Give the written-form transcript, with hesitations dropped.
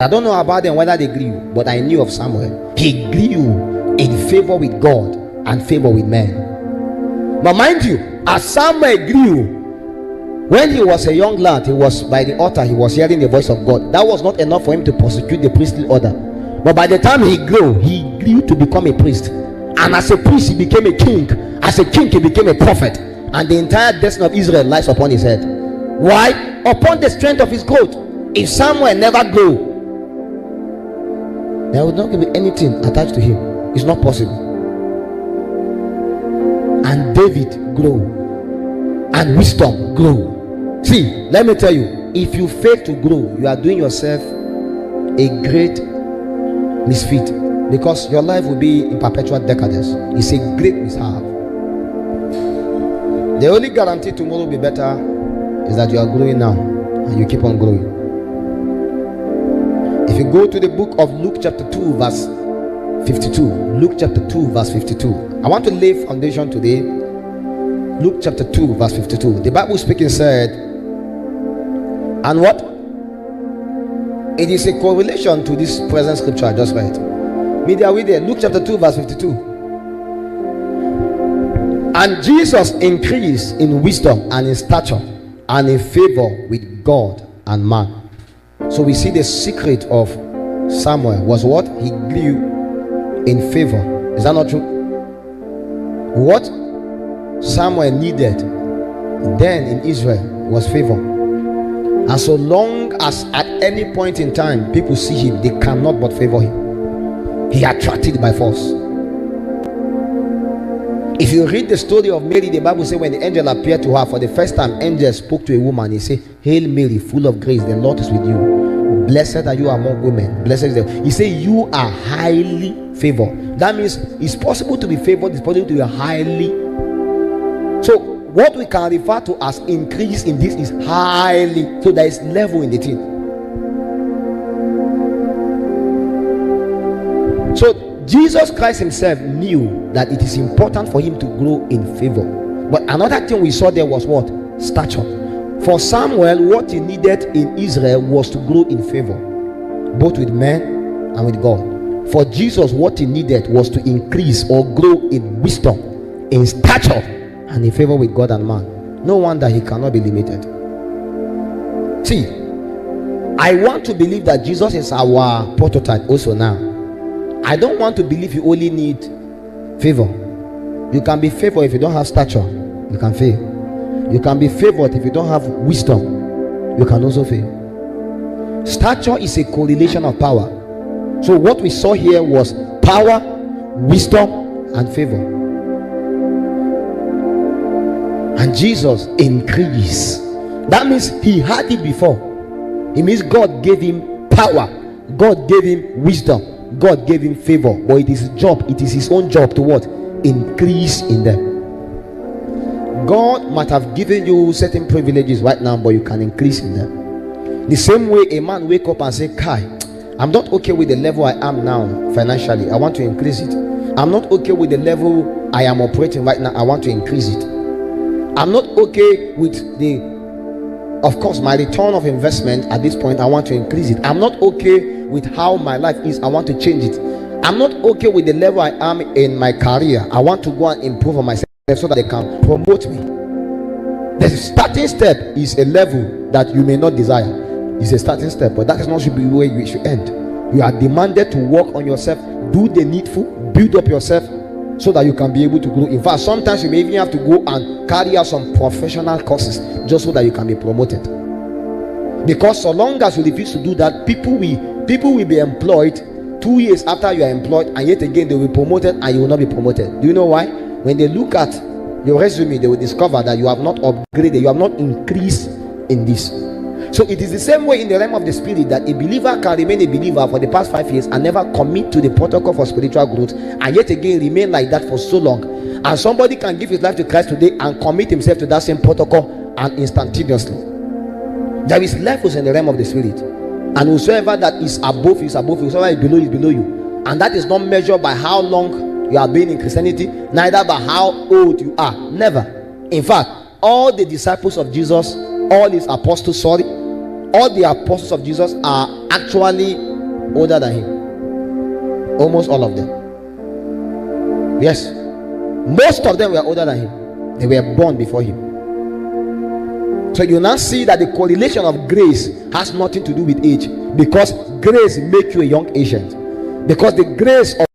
I don't know about them whether they grew, but I knew of Samuel. He grew in favor with God and favor with men. But mind you, as Samuel grew, when he was a young lad, he was by the altar, he was hearing the voice of God. That was not enough for him to prosecute the priestly order. But by the time he grew to become a priest. And as a priest, he became a king. As a king, he became a prophet. And the entire destiny of Israel lies upon his head. Why? Upon the strength of his growth. If Samuel never grew, there would not be anything attached to him. It's not possible. And David grew, and wisdom grew. See, let me tell you, if you fail to grow, you are doing yourself a great misfit, because your life will be in perpetual decadence. It's a great mishap. The only guarantee tomorrow will be better is that you are growing now and you keep on growing. If you go to the book of Luke chapter 2 verse 52, Luke chapter 2 verse 52, I want to lay foundation today. Luke chapter 2 verse 52, the Bible speaking said, and what? It is a correlation to this present scripture I just read. Media with it. Luke chapter 2 verse 52. And Jesus increased in wisdom and in stature and in favor with God and man. So we see the secret of Samuel was what? He grew in favor. Is that not true? What Samuel needed then in Israel was favor. And so long as at any point in time people see him, they cannot but favor him. He attracted by force. If you read the story of Mary, the Bible says when the angel appeared to her for the first time, angel spoke to a woman. He said, "Hail Mary, full of grace, the Lord is with you. Blessed are you among women. Blessed is the..." He said, "You are highly favored." That means it's possible to be favored. It's possible to be highly. So what we can refer to as increase in this is highly. So there is level in the thing. So Jesus Christ himself knew that it is important for him to grow in favor. But another thing we saw there was what? Stature. For Samuel, what he needed in Israel was to grow in favor, both with men and with God. For Jesus, what he needed was to increase or grow in wisdom, in stature, and in favor with God and man. No wonder he cannot be limited. See, I want to believe that Jesus is our prototype also now. I don't want to believe you only need favor. You can be favored if you don't have stature. You can fail. You can be favored if you don't have wisdom. You can also fail. Stature is a correlation of power. So what we saw here was power, wisdom, and favor. And Jesus increased. That means he had it before. It means God gave him power. God gave him wisdom. God gave him favor. But it is his job. It is his own job to what? Increase in them. God might have given you certain privileges right now, but you can increase in them. The same way a man wake up and say, "Kai, I'm not okay with the level I am now financially. I want to increase it. I'm not okay with the level I am operating right now. I want to increase it. I'm not okay with of course, my return of investment at this point. I want to increase it. I'm not okay with how my life is. I want to change it. I'm not okay with the level I am in my career. I want to go and improve on myself so that they can promote me." The starting step is a level that you may not desire. It's a starting step, but that is not should be where you should end. You are demanded to work on yourself, do the needful, build up yourself so that you can be able to grow. In fact, sometimes you may even have to go and carry out some professional courses just so that you can be promoted. Because so long as you refuse to do that, people will be employed 2 years after you are employed, and yet again they will be promoted and you will not be promoted. Do you know why? When they look at your resume, they will discover that you have not upgraded, you have not increased in this. So it is the same way in the realm of the spirit, that a believer can remain a believer for the past 5 years and never commit to the protocol for spiritual growth, and yet again remain like that for so long. And somebody can give his life to Christ today and commit himself to that same protocol, and instantaneously. There is levels in the realm of the spirit, and whosoever that is above you is above you, whosoever is below you is below you. And that is not measured by how long you have been in Christianity, neither by how old you are. Never. In fact, all the disciples of Jesus, all his apostles, all the apostles of Jesus are actually older than him. Almost all of them. Yes. Most of them were older than him. They were born before him. So you now see that the correlation of grace has nothing to do with age, because grace makes you a young agent. Because the grace of